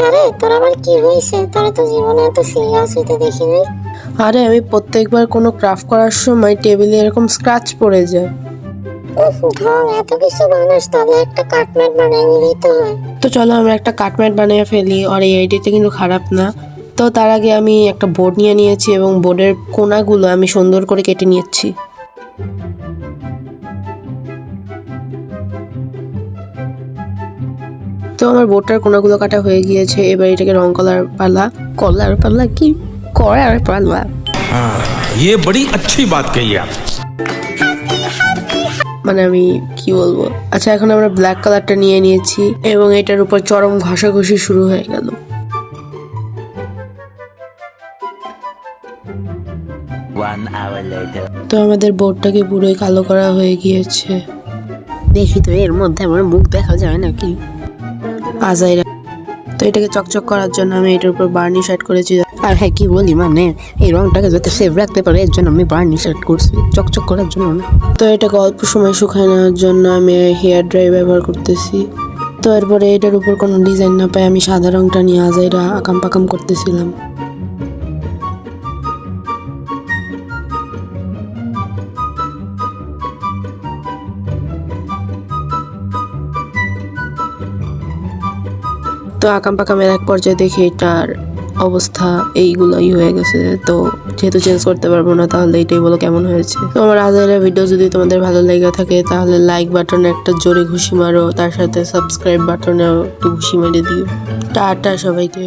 আরে তোর আবার কি হয়েছে? তোরা তো জীবনে এত সিরিয়াস হইতে দেখিনি। আরে আমি প্রত্যেকবার কোনো ক্রাফট করার সময় টেবিলে এরকম স্ক্র্যাচ পড়ে যায়। উফ ঢং, এত কিছু বানাস তাহলে একটা কাটম্যাট বানিয়ে নিলেই তো হয়। তো চলো আমরা একটা কাটম্যাট বানিয়ে ফেলি। আর এই আইডিয়াটা কিন্তু খারাপ না। তো তার আগে আমি একটা বোর্ড নিয়ে নিয়েছি এবং বোর্ডের কোনাগুলো আমি সুন্দর করে কেটে নিচ্ছি। তো আমার বোর্ডটার কোনাগুলো কাটা হয়ে গিয়েছে। এবার এটাকে রং করার পালা কি করার পালা। ये बड़ी अच्छी बात कही आप। মানে আমি কি বলবো, আচ্ছা এখন আমরা ব্ল্যাক কালারটা নিয়ে নিয়েছি এবং এটার উপর চরম ঘষাঘষি শুরু হয়ে গেল। তো আমাদের বোর্ডটাকে পুরোই কালো করা হয়ে গিয়েছে। দেখি তো এর মধ্যে আমার মুখ দেখা যায় নাকি। আজাইরা। তো এটাকে চকচক করার জন্য আমি এটার উপর বার্নিশ অ্যাড করেছি। আর হ্যাঁ কি বলি, মানে এই রংটাকে যাতে সেভ রাখতে পারে এর জন্য আমি বার্নিশ অ্যাড করছি, চকচক করার জন্য না। তো এটাকে অল্প সময় শুকায় নেওয়ার জন্য আমি হেয়ার ড্রাই ব্যবহার করতেছি। তো এরপরে এটার উপর কোনো ডিজাইন না পাই আমি সাদা রংটা নিয়ে আজাইরা আকাম পাকাম করতেছিলাম। তো আকাম পাকামের এক পর্যায়ে দেখি এটার অবস্থা এইগুলোই হয়ে গেছে। তো যেহেতু চেঞ্জ করতে পারবো না তাহলে এটাই বলো কেমন হয়েছে। তো আমার আজাইরা ভিডিও যদি তোমাদের ভালো লেগে থাকে তাহলে লাইক বাটনে একটা জোরে ঘুষি মারো, তার সাথে সাবস্ক্রাইব বাটনেও একটু ঘুষি মেরে দিও। টাটা সবাইকে।